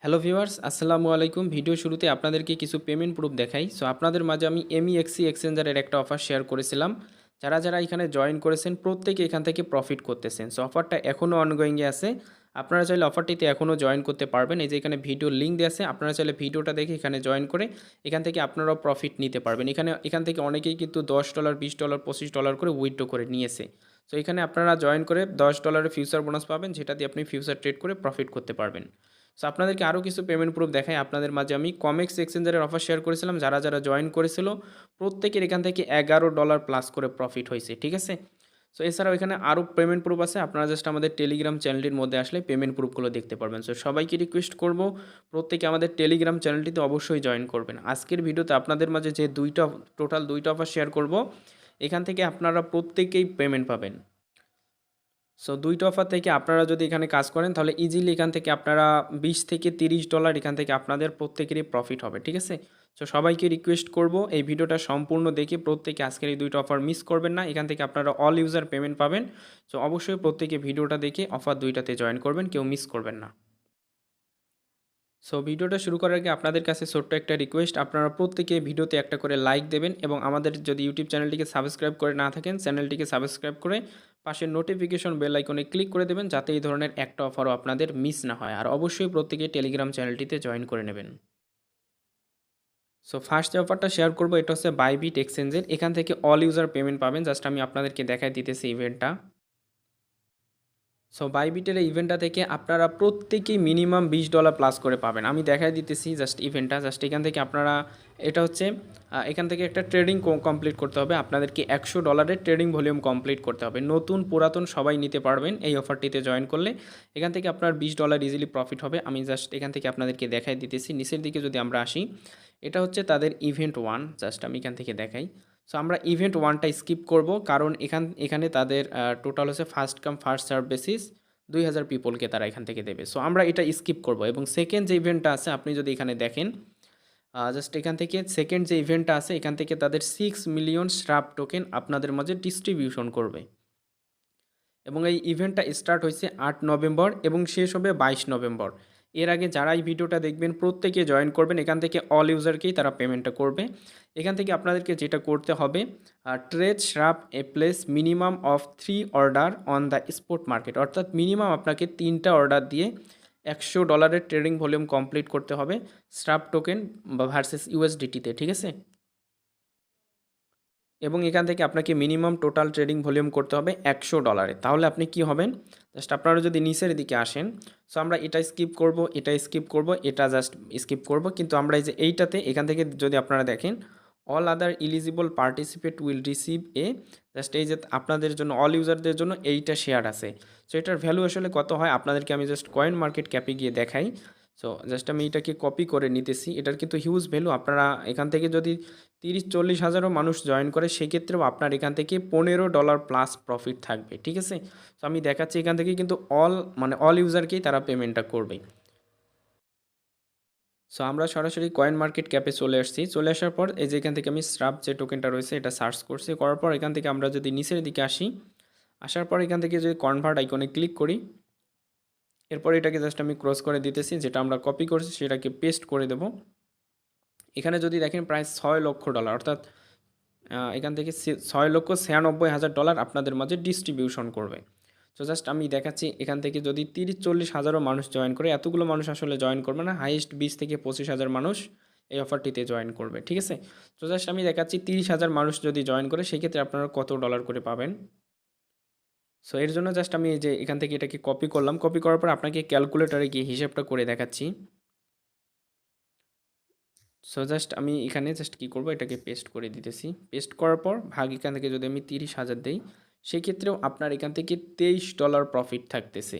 Hello viewers, আসসালামু আলাইকুম। Video শুরুতে আপনাদেরকে কিছু পেমেন্ট প্রুফ দেখাই। সো আপনাদের মাঝে আমি এমইএক্সি এক্সচেঞ্জারের একটা অফার শেয়ার করেছিলাম। যারা এখানে জয়েন করেছেন প্রত্যেকে এখান থেকে প্রফিট করতেছেন। সো অফারটা এখনও অনগোয়িংয়ে আছে। আপনারা চাইলে অফারটিতে এখনও জয়েন করতে পারবেন। এই যে এখানে ভিডিও লিঙ্ক দেওয়া আছে, আপনারা চাইলে ভিডিওটা দেখে এখানে জয়েন করে এখান থেকে আপনারাও প্রফিট নিতে পারবেন। এখান থেকে অনেকেই কিন্তু $10, $20, $25 করে উইথড্র করে নিয়েছে। সো এখানে আপনারা জয়েন করে $10 ফিউচার বোনাস পাবেন, যেটা দিয়ে আপনি ফিউচার ট্রেড করে প্রফিট করতে পারবেন। সো আপনাদেরকে আরও কিছু পেমেন্ট প্রুফ দেখাই। আপনাদের মাঝে আমি কমেক্স এক্সচেঞ্জারের অফার শেয়ার করেছিলাম। যারা জয়েন করেছিল প্রত্যেকের এখান থেকে $11 প্লাস করে প্রফিট হয়েছে, ঠিক আছে। সো এছাড়াও এখানে আরও পেমেন্ট প্রুফ আছে। আপনারা জাস্ট আমাদের টেলিগ্রাম চ্যানেলটির মধ্যে আসলে পেমেন্ট প্রুফগুলো দেখতে পারবেন। সো সবাইকে রিকোয়েস্ট করব প্রত্যেকে আমাদের টেলিগ্রাম চ্যানেলটিতে অবশ্যই জয়েন করবেন। আজকের ভিডিওতে আপনাদের মাঝে যে টোটাল দুইটা অফার শেয়ার করব, এখান থেকে আপনারা প্রত্যেকেই পেমেন্ট পাবেন। সো দুইটা অফার থেকে আপনারা যদি এখানে কাজ করেন তাহলে ইজিলি এখান থেকে আপনারা $20 থেকে $30 এখান থেকে আপনাদের প্রত্যেকেরই প্রফিট হবে, ঠিক আছে। সো সবাইকে রিকোয়েস্ট করব এই ভিডিওটা সম্পূর্ণ দেখে প্রত্যেকে আজকের এই দুইটা অফার মিস করবেন না। এখান থেকে আপনারা অল ইউজার পেমেন্ট পাবেন। সো অবশ্যই প্রত্যেকে ভিডিওটা দেখে অফার দুইটাতে জয়েন করবেন, কেউ মিস করবেন না। সো ভিডিওটা শুরু করার আগে আপনাদের কাছে ছোট্ট একটা রিকোয়েস্ট, আপনারা প্রত্যেকে ভিডিওতে একটা করে লাইক দেবেন এবং আমাদের যদি ইউটিউব চ্যানেলটিকে সাবস্ক্রাইব করে না থাকেন চ্যানেলটিকে সাবস্ক্রাইব করে পাশের নোটিফিকেশন বেল আইকনে ক্লিক করে দেবেন, যাতে এই ধরনের একটা অফারও আপনাদের মিস না হয়। আর অবশ্যই প্রত্যেকে টেলিগ্রাম চ্যানেলটিতে জয়েন করে নেবেন। সো ফার্স্ট যে অফারটা শেয়ার করবো এটা হচ্ছে বাইবিট এক্সচেঞ্জের। এখান থেকে অল ইউজার পেমেন্ট পাবেন। জাস্ট আমি আপনাদেরকে দেখাই দিতেছি ইভেন্টটা। সো বাইবিটের এই ইভেন্টটা থেকে আপনারা প্রত্যেকেই মিনিমাম $20 প্লাস করে পাবেন। আমি দেখাই দিতেছি জাস্ট ইভেন্টটা। জাস্ট এখান থেকে আপনারা এটা হচ্ছে এখান থেকে একটা ট্রেডিং কমপ্লিট করতে হবে। আপনাদেরকে $100 ট্রেডিং ভলিউম কমপ্লিট করতে হবে। নতুন পুরাতন সবাই নিতে পারবেন এই অফারটিতে জয়েন করলে। এখান থেকে আপনার $20 ইজিলি প্রফিট হবে। আমি জাস্ট এখান থেকে আপনাদেরকে দেখাই দিতেছি। নিচের দিকে যদি আমরা আসি, এটা হচ্ছে তাদের ইভেন্ট 1। জাস্ট আমি এখান থেকে দেখাই। সো আমরা ইভেন্ট 1টা স্কিপ করব, কারণ এখানে তাদের টোটাল হচ্ছে first come first serve basis 2000 পিপলকে তারা এখান থেকে দেবে। সো আমরা এটা স্কিপ করব। এবং সেকেন্ড যে ইভেন্টটা আছে আপনি যদি এখানে দেখেন, জাস্ট এখান থেকে সেকেন্ড যে ইভেন্টটা আছে এখান থেকে তাদের 6 মিলিয়ন শ্রাপ টোকেন আপনাদের মাঝে ডিস্ট্রিবিউশন করবে। এবং এই ইভেন্টটা স্টার্ট হয়েছে 8 নভেম্বর এবং শেষ হবে 22 নভেম্বর। এর আগে যারা এই ভিডিওটা দেখবেন প্রত্যেকে জয়েন করবেন। এখান থেকে অল ইউজারকেই তারা পেমেন্টটা করবে। এখান থেকে আপনাদেরকে যেটা করতে হবে, ট্রেড শ্রাপ a place minimum of 3 order on the spot market, অর্থাৎ মিনিমাম আপনাকে 3টা অর্ডার দিয়ে $100 ট্রেডিং ভলিউম কমপ্লিট করতে হবে শ্রাপ টোকেন বা ভার্সেস ইউএসডিটিতে, ঠিক আছে। এবং এখান থেকে আপনাকে মিনিমাম টোটাল ট্রেডিং ভলিউম করতে হবে $100। তাহলে আপনি কি হবেন, জাস্ট আপনারা যদি নিচের দিকে আসেন, সো আমরা এটা স্কিপ করব, এটা স্কিপ করব, এটা জাস্ট স্কিপ করব। কিন্তু আমরা এই যে এইটাতে এখান থেকে যদি আপনারা দেখেন, all other eligible participate will receive a, just এই যে আপনাদের জন্য অল ইউজারদের জন্য এইটা শেয়ার আছে। সো এটার ভ্যালু আসলে কত হয় আপনাদেরকে আমি জাস্ট কয়েন মার্কেট ক্যাপে গিয়ে দেখাই। সো জাস্ট আমি এটাকে কপি করে নিতেছি। এটার কিন্তু হিউজ ভ্যালু। আপনারা এখান থেকে যদি 30-40 হাজারও মানুষ জয়েন করে সেক্ষেত্রেও আপনার এখান থেকে $15 প্লাস প্রফিট থাকবে, ঠিক আছে। তো আমি দেখাচ্ছি এখান থেকে কিন্তু অল ইউজারকেই তারা পেমেন্টটা করবে। সো আমরা সরাসরি কয়েন মার্কেট ক্যাপে চলে আসছি। চলে আসার পর এই যে এখান থেকে আমি শ্রাপ যে টোকেনটা রয়েছে এটা সার্চ করছি। করার পর এখান থেকে আমরা যদি নিচের দিকে আসি, আসার পর এখান থেকে যদি কনভার্ট আইকনে ক্লিক করি, এরপর এটাকে জাস্ট আমি ক্রস করে দিতেছি। যেটা আমরা কপি করছি সেটাকে পেস্ট করে দেব। এখানে যদি দেখেন প্রায় $6 লক্ষ, অর্থাৎ এখান থেকে $6,96,000 আপনাদের মাঝে ডিস্ট্রিবিউশন করবে। তো জাস্ট আমি দেখাচ্ছি এখান থেকে যদি 30-40 হাজারও মানুষ জয়েন করে, এতগুলো মানুষ আসলে জয়েন করবে না, হাইয়েস্ট 20-25 হাজার মানুষ এই অফারটিতে জয়েন করবে, ঠিক আছে। তো জাস্ট আমি দেখাচ্ছি 30,000 মানুষ যদি জয়েন করে সেক্ষেত্রে আপনারা কত ডলার করে পাবেন। সো এর জন্য জাস্ট আমি এই যে এখান থেকে এটাকে কপি করলাম। কপি করার পর আপনাকে ক্যালকুলেটরে গিয়ে হিসাবটা করে দেখাচ্ছি। সো জাস্ট আমি এখানে জাস্ট কী করবো, এটাকে পেস্ট করে দিতেছি। পেস্ট করার পর ভাগ এখান থেকে যদি আমি 30,000 দিই সেক্ষেত্রেও আপনার এখান থেকে $23 প্রফিট থাকতেছে।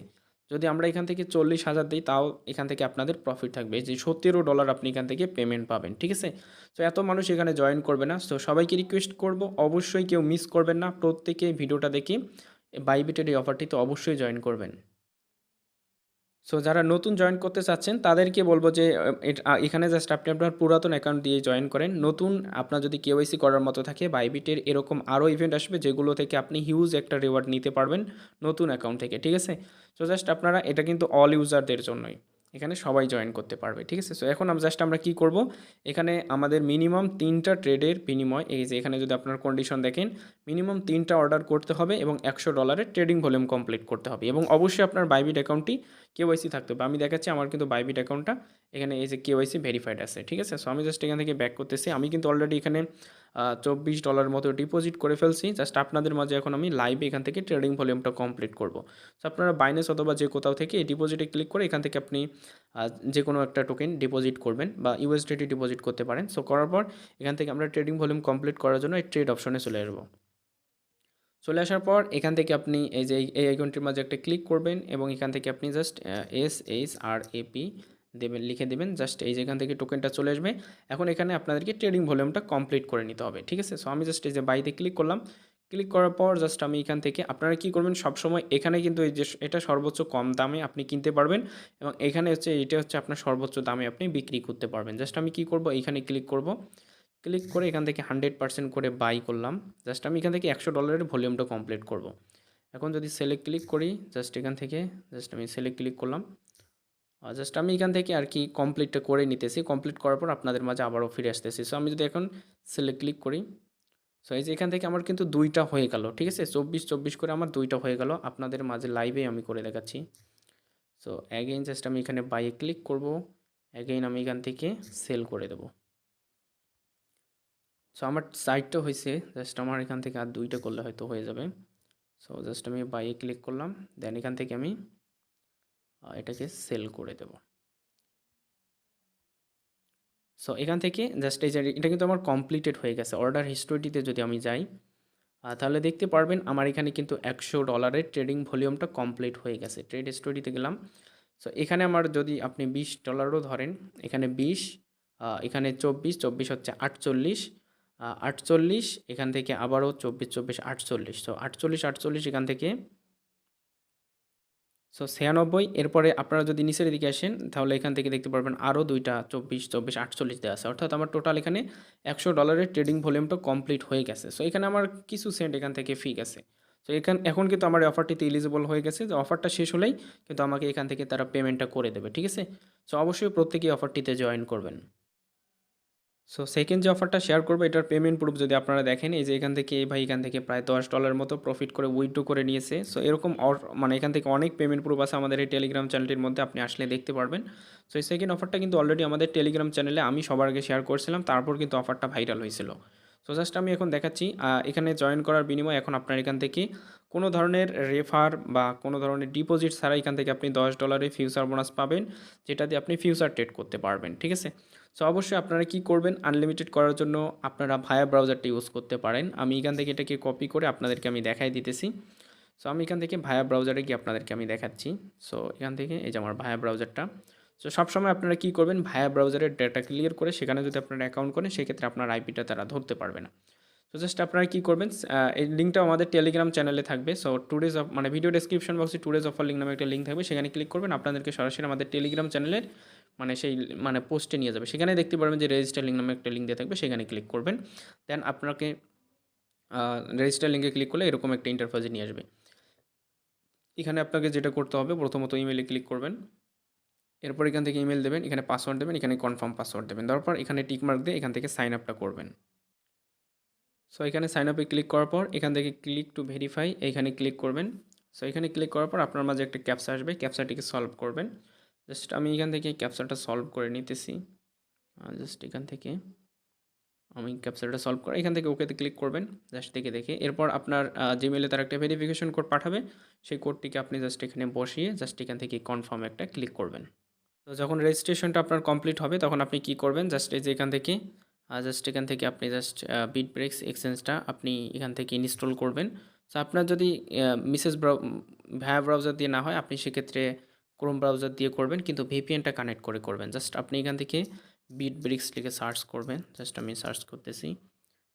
যদি আমরা এখান থেকে 40,000 দিই তাও এখান থেকে আপনাদের প্রফিট থাকবে যে $17 আপনি এখান থেকে পেমেন্ট পাবেন, ঠিক আছে। তো এত মানুষ এখানে জয়েন করবে না। তো সবাইকে রিকোয়েস্ট করব অবশ্যই কেউ মিস করবেন না, প্রত্যেকে ভিডিওটা দেখে বাইবিটের এই অফারটিতে অবশ্যই জয়েন করবেন। সো যারা নতুন জয়েন করতে চাচ্ছেন তাদেরকে বলবো যে এখানে জাস্ট আপনি আপনার পুরাতন অ্যাকাউন্ট দিয়ে জয়েন করেন। নতুন আপনার যদি কেওয়াইসি করার মতো থাকে, বাইবিটের এরকম আরও ইভেন্ট আসবে যেগুলো থেকে আপনি হিউজ একটা রিওয়ার্ড নিতে পারবেন নতুন অ্যাকাউন্ট থেকে, ঠিক আছে। সো জাস্ট আপনারা, এটা কিন্তু অল ইউজারদের জন্যই। এখানে সবাই জয়েন করতে পারবে, ঠিক আছে। সো এখন আমরা কি করব, এখানে আমাদের মিনিমাম 3টা ট্রেডের বিনিময়, এই যে এখানে যদি আপনার কন্ডিশন দেখেন, মিনিমাম 3টা অর্ডার করতে হবে এবং $100 ট্রেডিং ভলিউম কমপ্লিট করতে হবে, এবং অবশ্যই আপনার বাইবিট অ্যাকাউন্টটি কেওয়াইসি থাকতে হবে। আমি দেখাচ্ছি আমার কিন্তু বাইবিট অ্যাকাউন্টটা এখানে এই যে কেওয়াইসি ভেরিফাইড আছে, ঠিক আছে। সো আমি জাস্ট এখান থেকে ব্যাক করতেছি, আমি কিন্তু অলরেডি এখানে $24 মতো ডিপোজিট করে ফেলছি। জাস্ট আপনাদের মাঝে এখন আমি লাইভে এখান থেকে ট্রেডিং ভলিউমটা কমপ্লিট করব। সো আপনারা বাইন্যান্স অথবা যে কোথাও থেকে এই ডিপোজিটে ক্লিক করে এখান থেকে আপনি যে কোনো একটা টোকেন ডিপোজিট করবেন বা ইউএসডিটি ডিপোজিট করতে পারেন। সো করার পর এখান থেকে আমরা ট্রেডিং ভলিউম কমপ্লিট করার জন্য এই ট্রেড অপশনে চলে আসবো। চলে আসার পর এখান থেকে আপনি এই যে এই আইকনটির মাঝে একটা ক্লিক করবেন এবং এখান থেকে আপনি জাস্ট SHRAP দেবেন, লিখে দেবেন। জাস্ট এই যে এখান থেকে টোকেনটা চলে আসবে। এখন এখানে আপনাদেরকে ট্রেডিং ভলিউমটা কমপ্লিট করে নিতে হবে, ঠিক আছে। সো আমি জাস্ট এই যে বাইতে ক্লিক করলাম। ক্লিক করার পর জাস্ট আমি এখান থেকে আপনারা কী করবেন, সবসময় এখানে কিন্তু এই যে এটা সর্বোচ্চ কম দামে আপনি কিনতে পারবেন এবং এখানে হচ্ছে এটা হচ্ছে আপনার সর্বোচ্চ দামে আপনি বিক্রি করতে পারবেন। জাস্ট আমি কী করব, এইখানে ক্লিক করব। ক্লিক করে এখান থেকে 100% করে বাই করলাম। জাস্ট আমি এখান থেকে $100 ভলিউমটা কমপ্লিট করব। এখন যদি সেলে ক্লিক করি, জাস্ট এখান থেকে জাস্ট আমি সেলে ক্লিক করলাম। জাস্ট আমি এখান থেকে আর কি কমপ্লিটটা করে নিতেছি। কমপ্লিট করার পর আপনাদের মাঝে আবারও ফিরে আসতেছি। সো আমি যদি এখন সেলে ক্লিক করি, সো এই যে এখান থেকে আমার কিন্তু 2টা হয়ে গেল, ঠিক আছে। 24 করে আমার 2টা হয়ে গেল। আপনাদের মাঝে লাইভে আমি করে দেখাচ্ছি। সো অ্যাগেইন জাস্ট আমি এখানে বাইয়ে ক্লিক করব। অ্যাগেইন আমি এখান থেকে সেল করে দেবো। সো আমার সাইটটা হয়েছে, জাস্ট আমার এখান থেকে আর 2টা করলে হয়তো হয়ে যাবে। সো জাস্ট আমি বাইয়ে ক্লিক করলাম, দেন এখান থেকে আমি এটাকে সেল করে দেব। সো এখান থেকে জাস্ট এই যে এটা কিন্তু আমার কমপ্লিটেড হয়ে গেছে। অর্ডার হিস্টোরিটিতে যদি আমি যাই, তাহলে দেখতে পারবেন আমার এখানে কিন্তু $100 ট্রেডিং ভলিউমটা কমপ্লিট হয়ে গেছে। ট্রেড স্টোরিতে গেলাম। সো এখানে আমার যদি আপনি $20 ধরেন, এখানে 20, এখানে 24 হচ্ছে 48, 48 এখান থেকে আবারও 24 48। সো 48 এখান থেকে, সো 96। এরপরে আপনারা যদি নিচের দিকে আসেন তাহলে এখান থেকে দেখতে পারবেন আরও 2টা 24 48 দেওয়া আছে, অর্থাৎ আমার টোটাল এখানে $100 ট্রেডিং ভলিউমটা কমপ্লিট হয়ে গেছে। সো এখানে আমার কিছু সেন্ট এখান থেকে ফি গেছে। সো এখন কিন্তু আমার অফারটিতে এলিজিবল হয়ে গেছে, যে অফারটা শেষ হলেই কিন্তু আমাকে এখান থেকে তারা পেমেন্টটা করে দেবে, ঠিক আছে। সো অবশ্যই প্রত্যেকেই অফারটিতে জয়েন করবেন। সো সেকেন্ড যে অফারটা শেয়ার করবো, এটার পেমেন্ট প্রুফ যদি আপনারা দেখেন, এই যে এখান থেকে এই ভাই এখান থেকে প্রায় $10 মতো প্রফিট করে উইথড্র করে নিয়েছে। সো এরকম মানে এখান থেকে অনেক পেমেন্ট প্রুফ আছে আমাদের এই টেলিগ্রাম চ্যানেলটির মধ্যে, আপনি আসলে দেখতে পারবেন। সো এই সেকেন্ড অফারটা কিন্তু অলরেডি আমাদের টেলিগ্রাম চ্যানেলে আমি সবার আগে শেয়ার করছিলাম, তারপর কিন্তু অফারটা ভাইরাল হয়েছিল। সো জাস্ট আমি এখন দেখাচ্ছি, এখানে জয়েন করার বিনিময়ে এখন আপনার এখান থেকে কোনো ধরনের রেফার বা কোনো ধরনের ডিপোজিট ছাড়া এখান থেকে আপনি $10 ফিউচার বোনাস পাবেন, যেটা দিয়ে আপনি ফিউচার ট্রেড করতে পারবেন, ঠিক আছে। সো অবশ্যই আপনারা কি করবেন, আনলিমিটেড করার জন্য আপনারা ভায়া ব্রাউজারটা ইউজ করতে পারেন। আমি এখান থেকে এটাকে কপি করে আপনাদেরকে আমি দেখাই দিতেছি। সো আমি এখান থেকে ভায়া ব্রাউজারে গিয়ে আপনাদেরকে আমি দেখাচ্ছি। সো এখান থেকে এই যে আমার ভায়া ব্রাউজারটা। সো সবসময় আপনারা কি করবেন, ভায়া ব্রাউজারের ডেটা ক্লিয়ার করে সেখানে যদি আপনারা অ্যাকাউন্ট করেন, সেক্ষেত্রে আপনার আইপিটা তারা ধরতে পারবে না। তো জাস্ট আপনারা কী করবেন, এই লিঙ্কটাও আমাদের টেলিগ্রাম চ্যানেলে থাকবে। সো টুডেজ অফ মানে ভিডিও ডেসক্রিপশন বক্সে টুডেজ অফার লিঙ্ক নামে একটা লিঙ্ক থাকবে, সেখানে ক্লিক করবেন, আপনাদেরকে সরাসরি আমাদের টেলিগ্রাম চ্যানেলের মানে সেই মানে পোস্টে নিয়ে যাবে। সেখানে দেখতে পারবেন যে রেজিস্টার লিঙ্ক নামে একটা লিঙ্ক দেওয়া থাকবে, সেখানে ক্লিক করবেন। দেন আপনাকে রেজিস্টার লিঙ্কে ক্লিক করলে এরকম একটা ইন্টারফেসে নিয়ে আসবে। এখানে আপনাকে যেটা করতে হবে, প্রথমত ইমেলে ক্লিক করবেন। এরপর এখান থেকে ইমেল দেবেন, এখানে পাসওয়ার্ড দেবেন, এখানে কনফার্ম পাসওয়ার্ড দেবেন। দেওয়ার পর এখানে টিকমার্ক দিয়ে এখান থেকে সাইন আপটা করবেন। সো এখানে সাইন আপে ক্লিক করার পর এখান থেকে ক্লিক টু ভেরিফাই এখানে ক্লিক করবেন। সো এখানে ক্লিক করার পর আপনার মাঝে একটা ক্যাপচা আসবে, ক্যাপচাটিকে সলভ করবেন। জাস্ট আমি এখান থেকে ক্যাপচাটা সলভ করে নিতেছি। জাস্ট এখান থেকে আমি ক্যাপচাটা সলভ করে এখান থেকে ওকেতে ক্লিক করবেন, জাস্ট দেখে এরপর আপনার জিমেলে তার একটা ভেরিফিকেশন কোড পাঠাবে, সেই কোডটিকে আপনি জাস্ট এখানে বসিয়ে জাস্ট এখান থেকে কনফার্ম একটা ক্লিক করবেন। তো যখন রেজিস্ট্রেশনটা আপনার কমপ্লিট হবে তখন আপনি কি করবেন, জাস্ট এই যে এখান থেকে আপনি জাস্ট বিটব্রেক্স এক্সচেঞ্জটা আপনি এখান থেকে ইনস্টল করবেন। সো আপনার যদি ভায়া ব্রাউজার দিয়ে না হয়, আপনি সেক্ষেত্রে ক্রোম ব্রাউজার দিয়ে করবেন, কিন্তু ভিপিএনটা কানেক্ট করে করবেন। জাস্ট আপনি এখান থেকে বিটব্রেক্স লিখে সার্চ করবেন, জাস্ট আমি সার্চ করতেছি।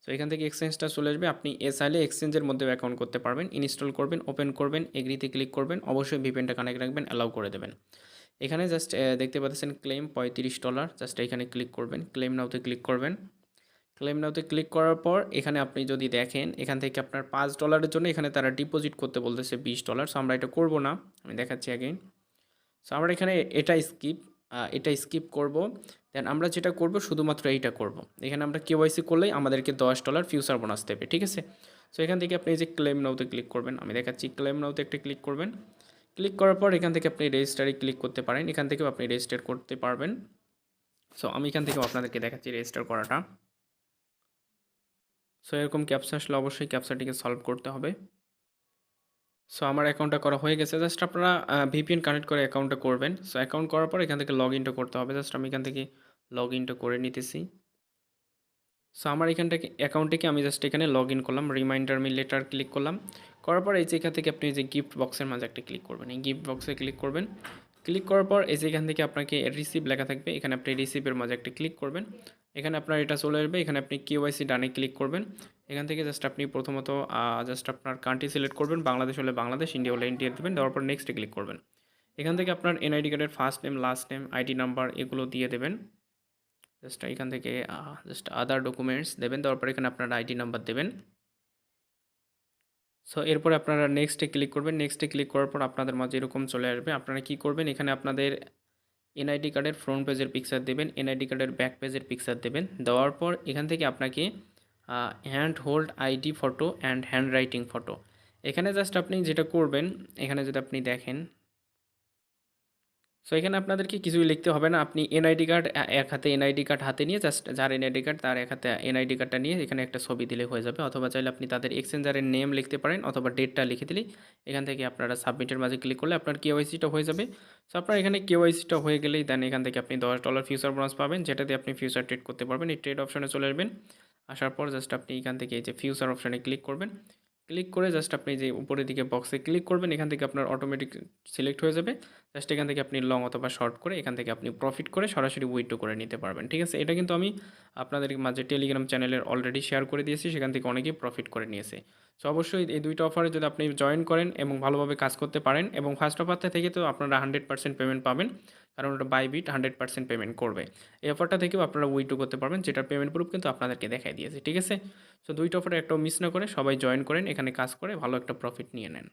সো এখান থেকে এক্সচেঞ্জটা চলে আসবে, আপনি চাইলে এক্সচেঞ্জের মধ্যেও অ্যাকাউন্ট করতে পারবেন। ইনস্টল করবেন, ওপেন করবেন, এগ্রিতে ক্লিক করবেন, অবশ্যই ভিপিএনটা কানেক্ট রাখবেন, অ্যালাউ করে দেবেন। এখানে জাস্ট দেখতে পাচ্ছেন ক্লেম $35, জাস্ট এখানে ক্লিক করবেন, ক্লেম নাওতে ক্লিক করবেন। ক্লেম নাওতে ক্লিক করার পর এখানে আপনি যদি দেখেন, এখান থেকে আপনার $5 জন্য এখানে তারা ডিপোজিট করতে বলতেছে $20। সো আমরা এটা করব না, আমি দেখাচ্ছি অ্যাগেইন। সো আমরা এখানে এটা স্কিপ করব। দেন আমরা যেটা করব শুধুমাত্র এইটা করব। এখানে আমরা কেওয়াইসি করলেই আমাদেরকে $10 ফিউচার বোনাস দেবে, ঠিক আছে? সো এখান থেকে আপনি এই যে ক্লেম নাওতে ক্লিক করবেন, আমি দেখাচ্ছি, ক্লেম নাওতে একটা ক্লিক করবেন। ক্লিক করার পর এখান থেকে আপনি রেজিস্টারে ক্লিক করতে পারেন, এখান থেকেও আপনি রেজিস্টার করতে পারবেন। সো আমি এখান থেকেও আপনাদেরকে দেখাচ্ছি রেজিস্টার করাটা। সো এরকম ক্যাপচা আসলে অবশ্যই ক্যাপচাটিকে সলভ করতে হবে। সো আমার অ্যাকাউন্টটা করা হয়ে গেছে। জাস্ট আপনারা ভিপিএন কানেক্ট করে অ্যাকাউন্টটা করবেন। সো অ্যাকাউন্ট করার পর এখান থেকে লগ ইনটা করতে হবে। জাস্ট আমি এখান থেকে লগ ইনটা করে নিতেছি। সো আমার এখানটাকে অ্যাকাউন্টে আমি জাস্ট এখানে লগ ইন করলাম, রিমাইন্ডার মি লেটার ক্লিক করলাম। করার পর এই যে এখান থেকে আপনি যে গিফট বক্সের মাঝে একটা ক্লিক করবেন, এই গিফট বক্সে ক্লিক করবেন। ক্লিক করার পর এই যে এখান থেকে আপনাকে রিসিভ লেখা থাকবে, এখানে আপনি রিসিভের মাঝে একটা ক্লিক করবেন। এখানে আপনার এটা চলে আসবে, এখানে আপনি কেওয়াইসি ডানে ক্লিক করবেন। এখান থেকে জাস্ট আপনি প্রথমত জাস্ট আপনার কান্ট্রি সিলেক্ট করবেন, বাংলাদেশ হলে বাংলাদেশ, ইন্ডিয়া হলে ইন্ডিয়া দেবেন, দেওয়ার পর নেক্সটে ক্লিক করবেন। এখান থেকে আপনার এনআইডি কার্ডের first name, last name, ID number এগুলো দিয়ে দেবেন। জাস্ট এখান থেকে জাস্ট আদার ডকুমেন্টস দেবেন, দেওয়ার পর এখানে আপনার আইডি নাম্বার দেবেন। সো এরপরে আপনারা নেক্সটে ক্লিক করবেন। নেক্সটে ক্লিক করার পর আপনাদের মাঝে এরকম চলে আসবে। আপনারা কি করবেন, এখানে আপনাদের এনআইডি কার্ডের ফ্রন্ট পেজের পিকচার দেবেন, এনআইডি কার্ডের ব্যাক পেজের পিকচার দেবেন। দেওয়ার পর এখান থেকে আপনাকে hand hold ID photo and hand writing photo, এখানে জাস্ট আপনি যেটা করবেন, এখানে যদি আপনি দেখেন, সো এখানে আপনাদেরকে কিছুই লিখতে হবে না। আপনি এনআইডি কার্ড এক হাতে এনআইডি কার্ড হাতে নিয়ে জাস্ট যার এনআইডি কার্ড তার এক হাতে এনআইডি কার্ডটা নিয়ে এখানে একটা ছবি দিলে হয়ে যাবে, অথবা চাইলে আপনি তাদের এক্সচেঞ্জারের নেম লিখতে পারেন, অথবা ডেটটা লিখে দিলেই এখান থেকে আপনারা সাবমিটের মাঝে ক্লিক করলে আপনার কেওয়াইসিটা হয়ে যাবে। সো আপনার এখানে কেওয়াইসিটা হয়ে গেলেই দেন এখান থেকে আপনি $10 ফিউচার বোনাস পাবেন, যেটা দিয়ে আপনি ফিউচার ট্রেড করতে পারবেন। এই ট্রেড অপশনে চলে আসবেন, আসার পর জাস্ট আপনি এখান থেকে এই যে ফিউচার অপশনে ক্লিক করবেন। ক্লিক করে জাস্ট আপনি যে উপরের দিকে বক্সে ক্লিক করবেন, এখান থেকে আপনার অটোমেটিক সিলেক্ট হয়ে যাবে। জাস্ট এখান থেকে আপনি লং অথবা শর্ট করে এখান থেকে আপনি প্রফিট করে সরাসরি উইথড্র করে নিতে পারবেন, ঠিক আছে? এটা কিন্তু আমি আপনাদের মাঝে টেলিগ্রাম চ্যানেলের অলরেডি শেয়ার করে দিয়েছি, সেখান থেকে অনেকেই প্রফিট করে নিয়েছে। সো অবশ্যই এই দুইটা অফারে যদি আপনি জয়েন করেন এবং ভালোভাবে কাজ করতে পারেন, এবং ফার্স্ট অফারটা থেকে তো আপনারা 100% পেমেন্ট পাবেন, কারণ ওটা বাইবিট 100% পেমেন্ট করবে। এই অফারটা থেকেও আপনারা উইথড্র করতে পারবেন, যেটার পেমেন্ট প্রুফ কিন্তু আপনাদেরকে দেখাই দিয়েছে, ঠিক আছে? সো দুইটা অফারে একটাও মিস না করে সবাই জয়েন করেন, এখানে কাজ করে ভালো একটা প্রফিট নিয়ে নেন।